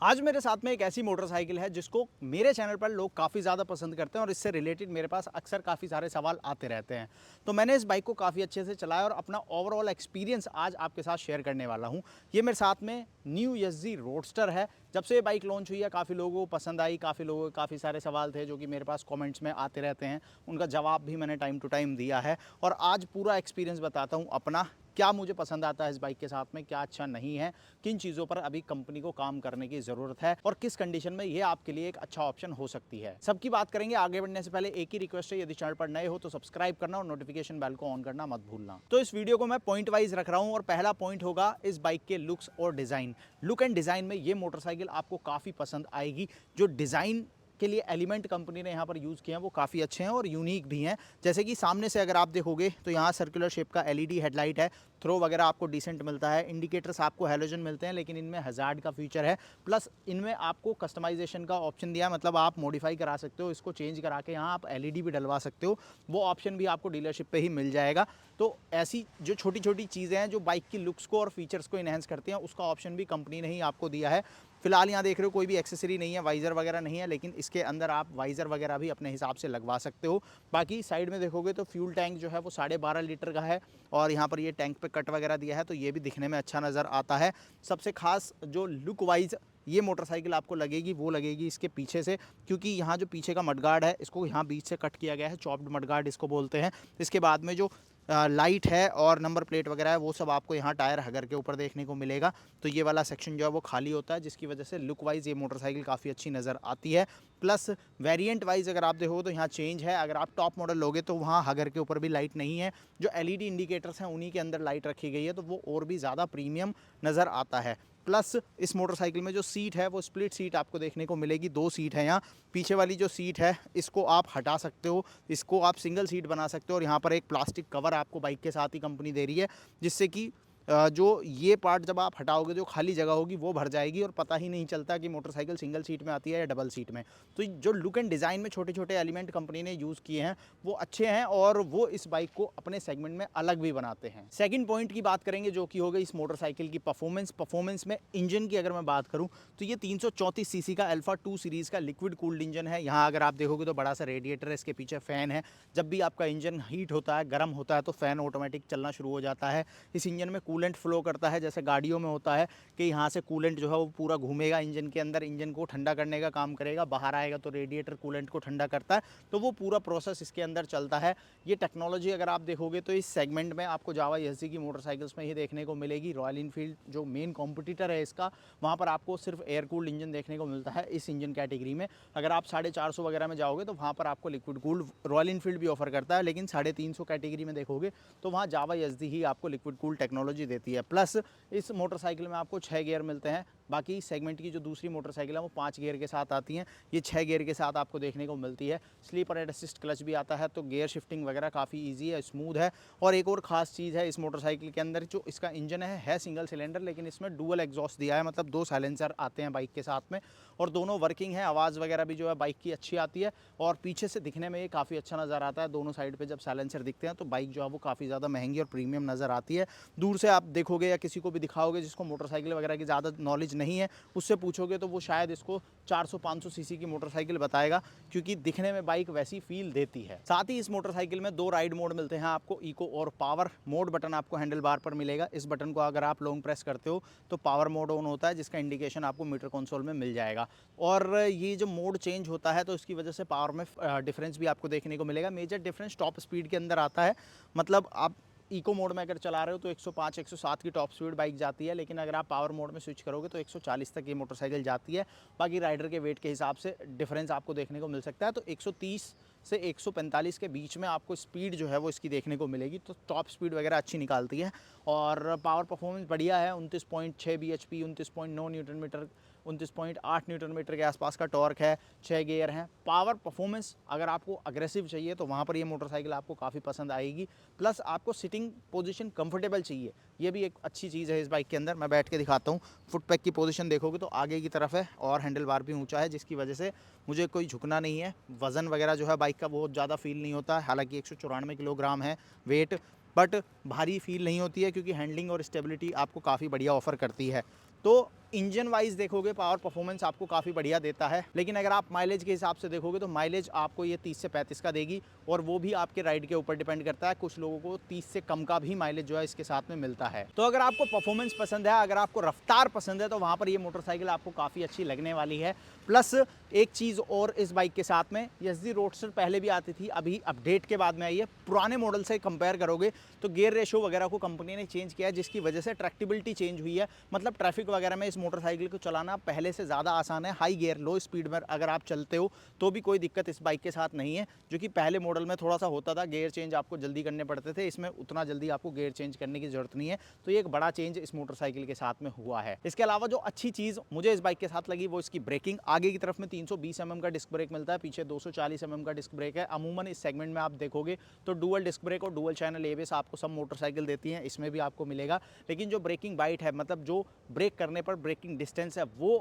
आज मेरे साथ में एक ऐसी मोटरसाइकिल है जिसको मेरे चैनल पर लोग काफ़ी ज़्यादा पसंद करते हैं और इससे रिलेटेड मेरे पास अक्सर काफ़ी सारे सवाल आते रहते हैं। तो मैंने इस बाइक को काफ़ी अच्छे से चलाया और अपना ओवरऑल एक्सपीरियंस आज आपके साथ शेयर करने वाला हूँ। ये मेरे साथ में न्यू एसजी रोडस्टर है। जब से ये बाइक लॉन्च हुई है काफ़ी लोगों को पसंद आई, काफ़ी लोगों के काफ़ी सारे सवाल थे जो कि मेरे पास कमेंट्स में आते रहते हैं। उनका जवाब भी मैंने टाइम टू टाइम दिया है और आज पूरा एक्सपीरियंस बताता हूँ अपना, क्या मुझे पसंद आता है इस बाइक के साथ में, क्या अच्छा नहीं है, किन चीज़ों पर अभी कंपनी को काम करने की ज़रूरत है और किस कंडीशन में ये आपके लिए एक अच्छा ऑप्शन हो सकती है। सबकी बात करेंगे। आगे बढ़ने से पहले एक ही रिक्वेस्ट है, यदि चैनल पर नए हो तो सब्सक्राइब करना और नोटिफिकेशन बेल को ऑन करना मत भूलना। तो इस वीडियो को मैं पॉइंट वाइज रख रहा हूँ और पहला पॉइंट होगा इस बाइक के लुक्स और डिज़ाइन। लुक एंड डिज़ाइन में ये मोटरसाइकिल आपको काफ़ी पसंद आएगी। जो डिज़ाइन के लिए एलिमेंट कंपनी ने यहाँ पर यूज़ किए हैं वो काफ़ी अच्छे हैं और यूनिक भी हैं। जैसे कि सामने से अगर आप देखोगे तो यहाँ सर्कुलर शेप का एलईडी हेडलाइट है। थ्रो वगैरह आपको डिसेंट मिलता है। इंडिकेटर्स आपको हैलोजन मिलते हैं लेकिन इनमें हज़ार्ड का फीचर है। प्लस इनमें आपको कस्टमाइजेशन का ऑप्शन दिया है, मतलब आप मॉडिफाई करा सकते हो, इसको चेंज करा के यहाँ आप एलईडी भी डलवा सकते हो। वो ऑप्शन भी आपको डीलरशिप पे ही मिल जाएगा। तो ऐसी जो छोटी छोटी चीज़ें हैं जो बाइक की लुक्स को और फीचर्स को इन्हेंस करती हैं, उसका ऑप्शन भी कंपनी ने ही आपको दिया है। फिलहाल यहाँ देख रहे हो कोई भी एक्सेसरी नहीं है, वाइज़र वगैरह नहीं है, लेकिन इसके अंदर आप वाइज़र वगैरह भी अपने हिसाब से लगवा सकते हो। बाकी साइड में देखोगे तो फ्यूल टैंक जो है वो 12.5 लीटर का है और यहाँ पर ये टैंक पे कट वगैरह दिया है, तो ये भी दिखने में अच्छा नज़र आता है। सबसे खास जो लुक वाइज ये मोटरसाइकिल आपको लगेगी वो लगेगी इसके पीछे से, क्योंकि यहाँ जो पीछे का मडगार्ड है इसको यहाँ बीच से कट किया गया है, चॉप्ड मडगार्ड इसको बोलते हैं। इसके बाद में जो लाइट है और नंबर प्लेट वगैरह है वो सब आपको यहाँ टायर हगर के ऊपर देखने को मिलेगा। तो ये वाला सेक्शन जो है वो खाली होता है, जिसकी वजह से लुक वाइज ये मोटरसाइकिल काफ़ी अच्छी नज़र आती है। प्लस वेरिएंट वाइज अगर आप देखो तो यहाँ चेंज है। अगर आप टॉप मॉडल लोगे तो वहाँ हगर के ऊपर भी लाइट नहीं है, जो एलईडी इंडिकेटर्स हैं उन्हीं के अंदर लाइट रखी गई है, तो वो और भी ज़्यादा प्रीमियम नज़र आता है। प्लस इस मोटरसाइकिल में जो सीट है वो स्प्लिट सीट आपको देखने को मिलेगी। 2 सीट है यहाँ। पीछे वाली जो सीट है इसको आप हटा सकते हो, इसको आप सिंगल सीट बना सकते हो और यहाँ पर एक प्लास्टिक कवर आपको बाइक के साथ ही कंपनी दे रही है, जिससे कि जो ये पार्ट जब आप हटाओगे जो खाली जगह होगी वो भर जाएगी और पता ही नहीं चलता कि मोटरसाइकिल सिंगल सीट में आती है या डबल सीट में। तो जो लुक एंड डिज़ाइन में छोटे छोटे एलिमेंट कंपनी ने यूज़ किए हैं वो अच्छे हैं और वो इस बाइक को अपने सेगमेंट में अलग भी बनाते हैं। सेकंड पॉइंट की बात करेंगे जो कि हो गई इस मोटरसाइकिल की परफॉर्मेंस में इंजन की अगर मैं बात करूं तो ये 334 सीसी का अल्फा 2 सीरीज़ का लिक्विड कूल्ड इंजन है। यहाँ अगर आप देखोगे तो बड़ा सा रेडिएटर है, इसके पीछे फ़ैन है। जब भी आपका इंजन हीट होता है, गर्म होता है, तो फ़ैन ऑटोमेटिक चलना शुरू हो जाता है। इस इंजन में कूलेंट फ्लो करता है, जैसे गाड़ियों में होता है कि यहाँ से कूलेंट जो है वो पूरा घूमेगा इंजन के अंदर, इंजन को ठंडा करने का काम करेगा, बाहर आएगा तो रेडिएटर कूलेंट को ठंडा करता है। तो वो पूरा प्रोसेस इसके अंदर चलता है। ये टेक्नोलॉजी अगर आप देखोगे तो इस सेगमेंट में आपको जावा एसजी की मोटरसाइकिल्स में ही देखने को मिलेगी। रॉयल इनफील्ड जो मेन कॉम्पिटिटर है इसका, वहाँ पर आपको सिर्फ एयर कूल्ड इंजन देखने को मिलता है इस इंजन कैटेगरी में। अगर आप 450 वगैरह में जाओगे तो वहाँ पर आपको लिक्विड कूल्ड रॉयल इनफील्ड भी ऑफर करता है, लेकिन 350 कैटेगरी में देखोगे तो वहाँ जावा एसजी ही आपको लिक्विड कूल्ड टेक्नोलॉजी देती है। प्लस इस मोटरसाइकिल में आपको 6 गियर मिलते हैं। बाकी सेगमेंट की जो दूसरी मोटरसाइकिल है वो 5 गियर के साथ आती हैं, ये 6 गियर के साथ आपको देखने को मिलती है। स्लीपर एंड असिस्ट क्लच भी आता है, तो गियर शिफ्टिंग वगैरह काफ़ी इजी है, स्मूथ है। और एक और ख़ास चीज़ है इस मोटरसाइकिल के अंदर, जो इसका इंजन है सिंगल सिलेंडर, लेकिन इसमें डुअल एग्जॉस्ट दिया है, मतलब 2 साइलेंसर आते हैं बाइक के साथ में और दोनों वर्किंग है। आवाज़ वगैरह भी जो है बाइक की अच्छी आती है और पीछे से दिखने में ये काफ़ी अच्छा नज़र आता है। दोनों साइड पर जब साइलेंसर दिखते हैं तो बाइक जो है वो काफ़ी ज़्यादा महंगी और प्रीमियम नज़र आती है। दूर से आप देखोगे या किसी को भी दिखाओगे जिसको मोटरसाइकिल वगैरह की ज़्यादा नॉलेज नहीं है, उससे पूछोगे तो वो शायद इसको 400-500 सीसी की मोटरसाइकिल बताएगा, क्योंकि दिखने में बाइक वैसी फील देती है। साथ ही इस मोटरसाइकिल में 2 राइड मोड मिलते हैं आपको, इको और पावर मोड। बटन आपको हैंडल बार पर मिलेगा। इस बटन को अगर आप लॉन्ग प्रेस करते हो तो पावर मोड ऑन होता है, जिसका इंडिकेशन आपको मीटर कंसोल में मिल जाएगा। और ये जो मोड चेंज होता है तो इसकी वजह से पावर में डिफरेंस भी आपको देखने को मिलेगा। मेजर डिफरेंस टॉप स्पीड के अंदर आता है, मतलब आप इको मोड में अगर चला रहे हो तो 105 107 की टॉप स्पीड बाइक जाती है, लेकिन अगर आप पावर मोड में स्विच करोगे तो 140 तक ये मोटरसाइकिल जाती है। बाकी राइडर के वेट के हिसाब से डिफरेंस आपको देखने को मिल सकता है। तो 130 से 145 के बीच में आपको स्पीड जो है वो इसकी देखने को मिलेगी, तो टॉप स्पीड वगैरह अच्छी निकालती है। और पावर परफॉर्मेंस बढ़िया है। 29.6 bhp, 29.9 newton metre, 29.8 newton metre के आसपास का टॉर्क है, 6 गियर हैं। पावर परफॉर्मेंस अगर आपको अग्रेसिव चाहिए तो वहाँ पर ये मोटरसाइकिल आपको काफ़ी पसंद आएगी। प्लस आपको सिटिंग पोजीशन कंफर्टेबल चाहिए, ये भी एक अच्छी चीज़ है इस बाइक के अंदर। मैं बैठ के दिखाता हूँ। फुट पैक की पोजीशन देखोगे तो आगे की तरफ है और हैंडल बार भी ऊंचा है, जिसकी वजह से मुझे कोई झुकना नहीं है। वज़न वगैरह जो है बाइक का बहुत ज़्यादा फील नहीं होता है, हालांकि 194 किलोग्राम है वेट, बट भारी फील नहीं होती है क्योंकि हैंडलिंग और स्टेबिलिटी आपको काफ़ी बढ़िया ऑफर करती है। तो इंजन वाइज देखोगे पावर परफॉर्मेंस आपको काफ़ी बढ़िया देता है, लेकिन अगर आप माइलेज के हिसाब से देखोगे तो माइलेज आपको ये 30 से 35 का देगी, और वो भी आपके राइड के ऊपर डिपेंड करता है। कुछ लोगों को 30 से कम का भी माइलेज जो है इसके साथ में मिलता है। तो अगर आपको परफॉर्मेंस पसंद है, अगर आपको रफ्तार पसंद है, तो वहाँ पर ये मोटरसाइकिल आपको काफ़ी अच्छी लगने वाली है। प्लस एक चीज़ और इस बाइक के साथ में, एसडी रोडस्टर पहले भी आती थी, अभी अपडेट के बाद में आई है। पुराने मॉडल से कंपेयर करोगे तो गियर रेशो वगैरह को कंपनी ने चेंज किया है, जिसकी वजह से ट्रैक्टिबिलिटी चेंज हुई है। मतलब ट्रैफिक वगैरह में इस मोटरसाइकिल को चलाना पहले से ज़्यादा आसान है। हाई गियर लो स्पीड में अगर आप चलते हो तो भी कोई दिक्कत इस बाइक के साथ नहीं है, जो कि पहले मॉडल में थोड़ा सा होता था, गियर चेंज आपको जल्दी करने पड़ते थे। इसमें उतना जल्दी आपको गियर चेंज करने की जरूरत नहीं है। तो ये एक बड़ा चेंज इस मोटरसाइकिल के साथ में हुआ है। इसके अलावा जो अच्छी चीज़ मुझे इस बाइक के साथ लगी वो इसकी ब्रेकिंग। आगे की तरफ में 320 mm का डिस्क ब्रेक मिलता है, पीछे 240 mm का डिस्क ब्रेक है। अमूमन इस सेगमेंट में आप देखोगे तो डुअल डिस्क ब्रेक और डुअल चैनल एबीएस आपको सब मोटरसाइकिल देती हैं, इसमें भी आपको मिलेगा। लेकिन जो ब्रेकिंग बाइट है, मतलब जो ब्रेक करने पर ब्रेकिंग डिस्टेंस है, वो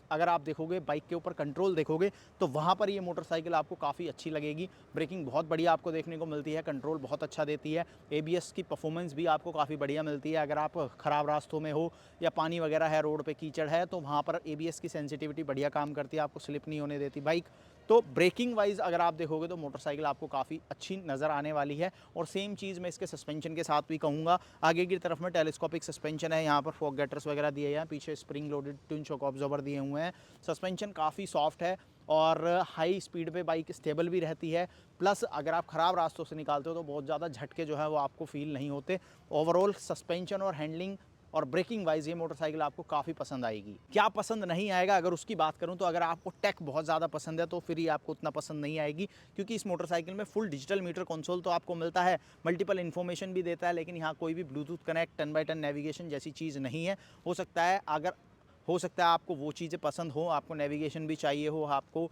अगर आप देखोगे बाइक के ऊपर कंट्रोल देखोगे तो वहाँ पर ये मोटरसाइकिल आपको काफ़ी अच्छी लगेगी। ब्रेकिंग बहुत बढ़िया आपको देखने को मिलती है, कंट्रोल बहुत अच्छा देती है। एबीएस की परफॉर्मेंस भी आपको काफ़ी बढ़िया मिलती है। अगर आप ख़राब रास्तों में हो या पानी वगैरह है, रोड पे कीचड़ है, तो वहाँ पर एबीएस की सेंसिटिविटी बढ़िया काम करती है, आपको स्लिप नहीं होने देती बाइक। तो ब्रेकिंग वाइज अगर आप देखोगे तो मोटरसाइकिल आपको काफ़ी अच्छी नज़र आने वाली है। और सेम चीज़ मैं इसके सस्पेंशन के साथ भी कहूँगा। आगे की तरफ में टेलीस्कोपिक सस्पेंशन है, यहाँ पर फॉग गेटर्स वगैरह दिए हैं, पीछे spring loaded twin shock observer दिए हुए हैं। सस्पेंशन काफ़ी सॉफ्ट है और हाई स्पीड पे बाइक स्टेबल भी रहती है। प्लस अगर आप ख़राब रास्तों से निकालते हो तो बहुत ज़्यादा झटके जो है वो आपको फील नहीं होते। ओवरऑल सस्पेंशन और हैंडलिंग और ब्रेकिंग वाइज ये मोटरसाइकिल आपको काफ़ी पसंद आएगी। क्या पसंद नहीं आएगा अगर उसकी बात करूं, तो अगर आपको टेक बहुत ज़्यादा पसंद है तो फिर ये आपको उतना पसंद नहीं आएगी, क्योंकि इस मोटरसाइकिल में फुल डिजिटल मीटर कंसोल तो आपको मिलता है, मल्टीपल इन्फॉर्मेशन भी देता है, लेकिन यहाँ कोई भी ब्लूटूथ कनेक्ट 10x10 नेविगेशन जैसी चीज़ नहीं है। हो सकता है आपको वो चीज़ें पसंद हो, आपको नेविगेशन भी चाहिए हो, आपको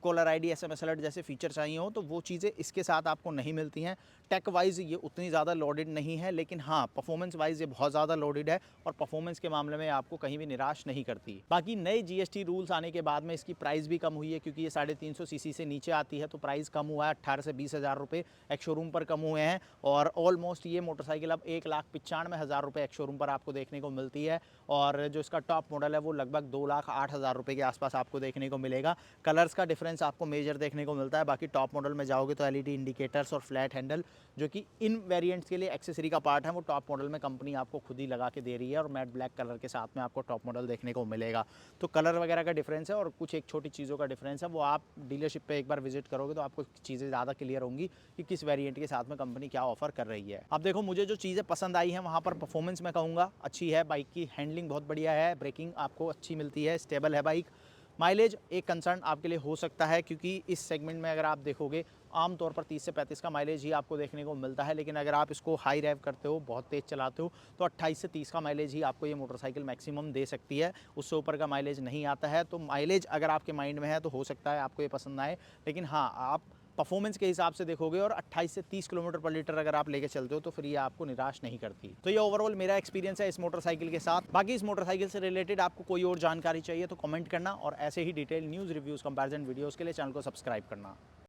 कॉलर आईडी SMS अलर्ट जैसे फीचर चाहिए हो, तो वो चीज़ें इसके साथ आपको नहीं मिलती हैं। टेक वाइज ये उतनी ज़्यादा लोडेड नहीं है, लेकिन हाँ परफॉर्मेंस वाइज ये बहुत ज़्यादा लोडेड है और परफॉर्मेंस के मामले में आपको कहीं भी निराश नहीं करती। बाकी नए GST रूल्स आने के बाद में इसकी प्राइस भी कम हुई है, क्योंकि ये 350 सीसी से नीचे आती है तो प्राइस कम हुआ है, 18 से 20 हज़ार रुपये एक शोरूम पर कम हुए हैं। और ऑलमोस्ट ये मोटरसाइकिल अब 1,95,000 रुपये एक शोरूम पर आपको देखने को मिलती है। और जो इसका टॉप मॉडल है वो लगभग 2,08,000 रुपये के आसपास आपको देखने को मिलेगा। कलर्स का डिफरेंस आपको मेजर देखने को मिलता है। बाकी टॉप मॉडल में जाओगे तो LED इंडिकेटर्स और फ्लैट हैंडल, जो कि इन वेरिएंट्स के लिए एक्सेसरी का पार्ट है, वो टॉप मॉडल में कंपनी आपको खुद ही लगा के दे रही है। और मैट ब्लैक कलर के साथ में आपको टॉप मॉडल देखने को मिलेगा। तो कलर वगैरह का डिफरेंस है और कुछ एक छोटी चीज़ों का डिफरेंस है, वो आप डीलरशिप पे एक बार विजिट करोगे तो आपको चीज़ें ज़्यादा क्लियर होंगी कि किस वेरिएंट के साथ में कंपनी क्या ऑफर कर रही है। अब देखो, मुझे जो चीज़ें पसंद आई हैं वहाँ पर परफॉर्मेंस मैं कहूँगा अच्छी है, बाइक की हैंडलिंग बहुत बढ़िया है, ब्रेकिंग आपको अच्छी मिलती है, स्टेबल है बाइक। माइलेज एक कंसर्न आपके लिए हो सकता है, क्योंकि इस सेगमेंट में अगर आप देखोगे आमतौर पर 30 से 35 का माइलेज ही आपको देखने को मिलता है। लेकिन अगर आप इसको हाई रैव करते हो, बहुत तेज़ चलाते हो, तो 28 से 30 का माइलेज ही आपको ये मोटरसाइकिल मैक्सिमम दे सकती है। उससे ऊपर का माइलेज नहीं आता है। तो माइलेज अगर आपके माइंड में है तो हो सकता है आपको ये पसंद आए। लेकिन हाँ, आप परफॉर्मेंस के हिसाब से देखोगे और 28 से 30 किलोमीटर पर लीटर अगर आप लेके चलते हो तो फिर ये आपको निराश नहीं करती। तो ये ओवरऑल मेरा एक्सपीरियंस है इस मोटरसाइकिल के साथ। बाकी इस मोटरसाइकिल से रिलेटेड आपको कोई और जानकारी चाहिए तो कमेंट करना, और ऐसे ही detail news, reviews, comparison videos के लिए चैनल को सब्सक्राइब करना।